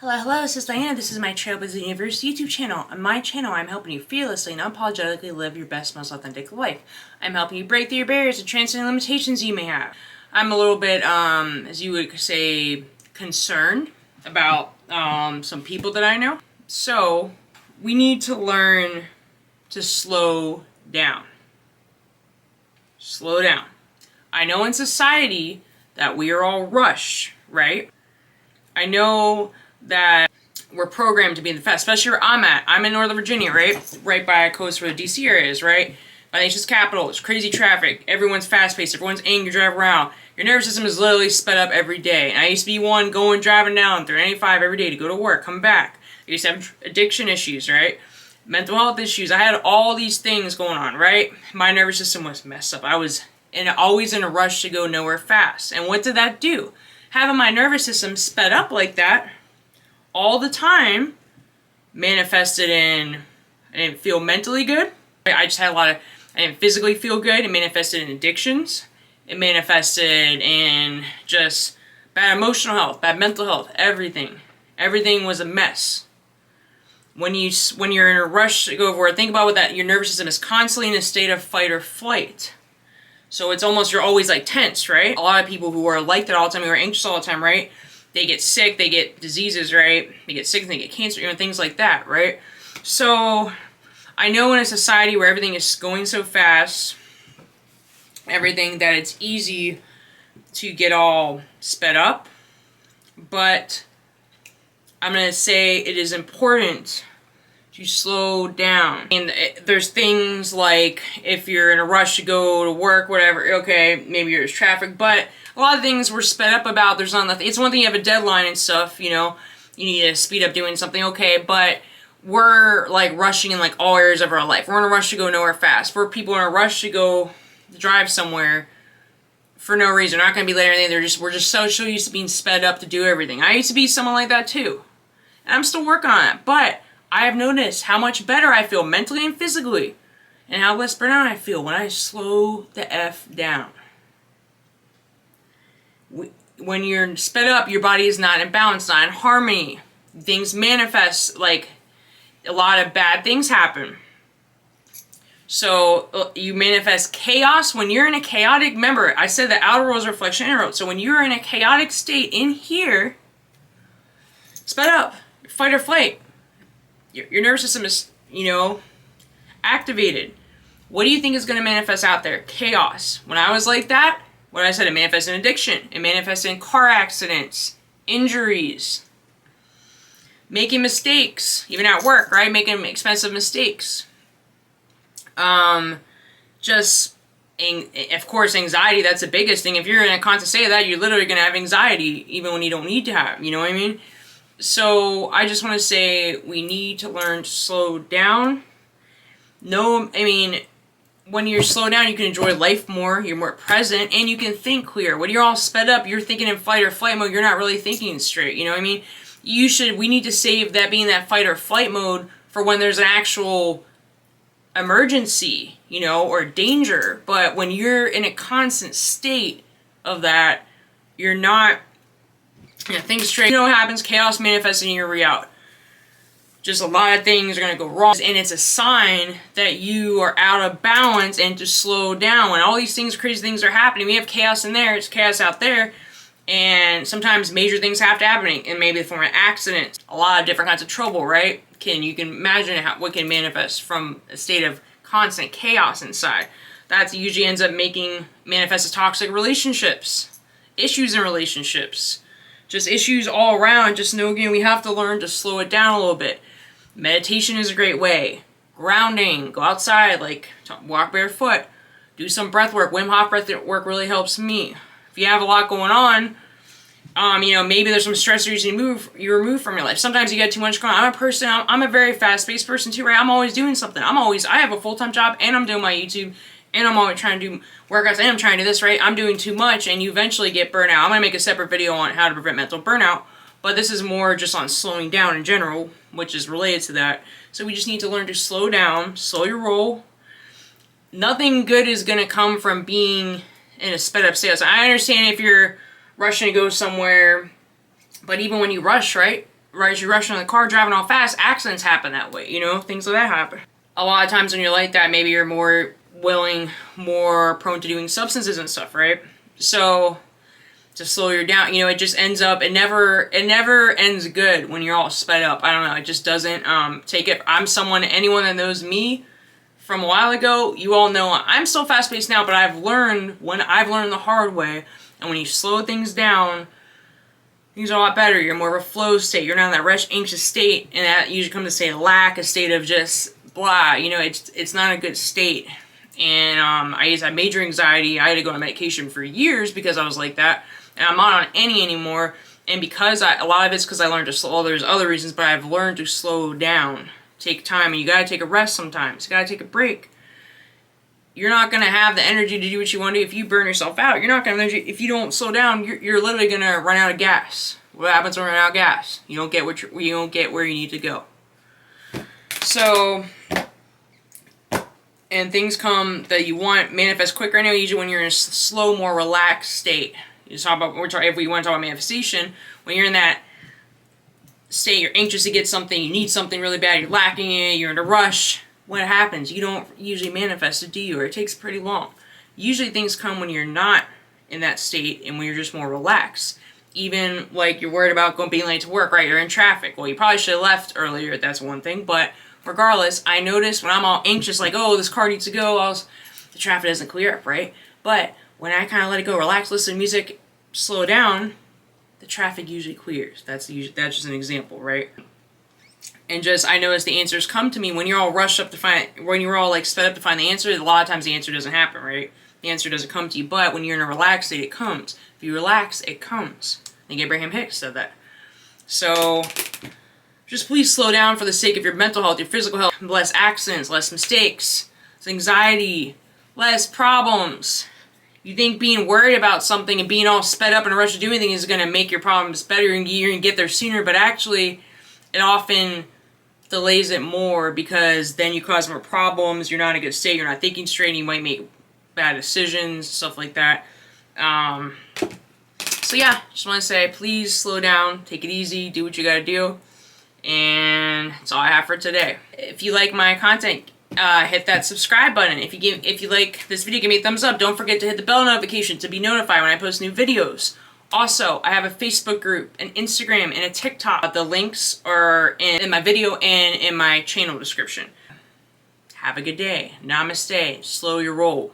Hello, this is Diana. This is my Trailblazing Universe YouTube channel. On my channel, I'm helping you fearlessly and unapologetically live your best, most authentic life. I'm helping you break through your barriers and transcend limitations you may have. I'm a little bit, as you would say, concerned about some people that I know. So, we need to learn to slow down. Slow down. I know in society that we are all rushed, right? I know that we're programmed to be in the fast, especially where I'm at. I'm in Northern Virginia, right? Right by a coast where the DC area is, right? My nation's capital. It's crazy traffic. Everyone's fast-paced. Everyone's angry, drive around. Your nervous system is literally sped up every day. And I used to be one driving down 395 every day to go to work, come back. I used to have addiction issues, right? Mental health issues. I had all these things going on, right? My nervous system was messed up. I was always in a rush to go nowhere fast. And what did that do? Having my nervous system sped up like that all the time manifested in I didn't feel mentally good. I didn't physically feel good. It manifested in addictions. It manifested in just bad emotional health, bad mental health, everything. Everything was a mess. When you're in a rush to go over, think about what that your nervous system is constantly in a state of fight or flight. So it's almost, you're always like tense, right? A lot of people who are like that all the time, who are anxious all the time, right? They get sick, they get diseases, right? They get sick and they get cancer, things like that, right? So I know in a society where everything is going so fast, everything, that it's easy to get all sped up, but I'm going to say it is important to slow down. And there's things like if you're in a rush to go to work, whatever, okay, maybe there's traffic, but a lot of things were sped up about. There's not nothing. It's one thing you have a deadline and stuff, you know, you need to speed up doing something, okay, but we're like rushing in like all areas of our life. We're in a rush to go nowhere fast. We're people in a rush to go drive somewhere for no reason. We're not going to be late or anything. We're just so used to being sped up to do everything. I used to be someone like that too. And I'm still working on it, but I have noticed how much better I feel mentally and physically, and how less burnout I feel when I slow the F down. When you're sped up, your body is not in balance, not in harmony. Things manifest, like a lot of bad things happen. So you manifest chaos when you're in a chaotic, remember, I said the outer world is a reflection of inner world. So when you're in a chaotic state in here, sped up, fight or flight. Your nervous system is, activated. What do you think is going to manifest out there? Chaos. When I was like that, what I said, it manifested in addiction. It manifested in car accidents, injuries, making mistakes, even at work, right? Making expensive mistakes. Of course, anxiety, that's the biggest thing. If you're in a constant state of that, you're literally going to have anxiety even when you don't need to have, you know what I mean? So I just want to say we need to learn to slow down. When you're slowed down, you can enjoy life more, you're more present, and you can think clear. When you're all sped up, you're thinking in fight or flight mode, you're not really thinking straight, you know what I mean? We need to save that being that fight or flight mode for when there's an actual emergency, or danger. But when you're in a constant state of that, you're not think straight. You know what happens? Chaos manifesting in your reality. Just a lot of things are going to go wrong. And it's a sign that you are out of balance and to slow down. When all these things, crazy things are happening, we have chaos in there, it's chaos out there. And sometimes major things have to happen, and maybe the form of accidents. A lot of different kinds of trouble, right? You can imagine what can manifest from a state of constant chaos inside. That usually ends up manifest as toxic relationships, issues in relationships. Just issues all around. Just know, again, we have to learn to slow it down a little bit. Meditation is a great way. Grounding. Go outside, walk barefoot. Do some breath work. Wim Hof breath work really helps me. If you have a lot going on, maybe there's some stressors you remove from your life. Sometimes you get too much going on. I'm a very fast-paced person too, right? I'm always doing something. I have a full-time job, and I'm doing my YouTube, and I'm always trying to do workouts, and I'm trying to do this, right? I'm doing too much, and you eventually get burnout. I'm going to make a separate video on how to prevent mental burnout, but this is more just on slowing down in general, which is related to that. So we just need to learn to slow down, slow your roll. Nothing good is going to come from being in a sped-up state. So I understand if you're rushing to go somewhere, but even when you rush, right? right? You're rushing in the car, driving all fast, accidents happen that way, you know, things like that happen. A lot of times when you're like that, maybe you're more willing, more prone to doing substances and stuff, right? So to slow you down, you know, it just ends up, it never ends good when you're all sped up. I don't know, it just doesn't. Take it, anyone that knows me from a while ago, you all know I'm still fast-paced now, but I've learned the hard way, and when you slow things down, things are a lot better. You're more of a flow state. You're not in that rush, anxious state, and that usually comes to say lack, a state of just blah. You know, it's not a good state. And I used to have major anxiety. I had to go on medication for years because I was like that, and I'm not on any anymore. And because a lot of it's because I learned to slow. There's other reasons, but I've learned to slow down, take time, and you gotta take a rest sometimes. You gotta take a break. You're not gonna have the energy to do what you want to do if you burn yourself out. You're not gonna if you don't slow down. You're literally gonna run out of gas. What happens when you run out of gas? You don't get you don't get where you need to go. So, and things come that you want manifest quicker. I know usually when you're in a slow, more relaxed state. You talk about if we want to talk about manifestation, when you're in that state, you're anxious to get something, you need something really bad, you're lacking it, you're in a rush. What happens? You don't usually manifest it, do you? Or it takes pretty long. Usually things come when you're not in that state and when you're just more relaxed. Even like you're worried about being late to work, right? You're in traffic. Well, you probably should have left earlier. That's one thing. But regardless, I notice when I'm all anxious, like, oh, this car needs to go, the traffic doesn't clear up, right? But when I kind of let it go, relax, listen to music, slow down, the traffic usually clears. That's just an example, right? And I notice the answers come to me when you're all rushed up to when you're all like sped up to find the answer. A lot of times the answer doesn't happen, right? The answer doesn't come to you, but when you're in a relaxed state, it comes. If you relax, it comes. I think Abraham Hicks said that. So, just please slow down for the sake of your mental health, your physical health. Less accidents, less mistakes, less anxiety, less problems. You think being worried about something and being all sped up in a rush to do anything is going to make your problems better and you're going to get there sooner, but actually, it often delays it more because then you cause more problems, you're not in a good state, you're not thinking straight, and you might make bad decisions, stuff like that. So yeah, just want to say, please slow down, take it easy, do what you gotta do, and that's all I have for today. If you like my content, hit that subscribe button. If you like this video, give me a thumbs up. Don't forget to hit the bell notification to be notified when I post new videos. Also, I have a Facebook group, an Instagram, and a TikTok. The links are in my video and in my channel description. Have a good day. Namaste. Slow your roll.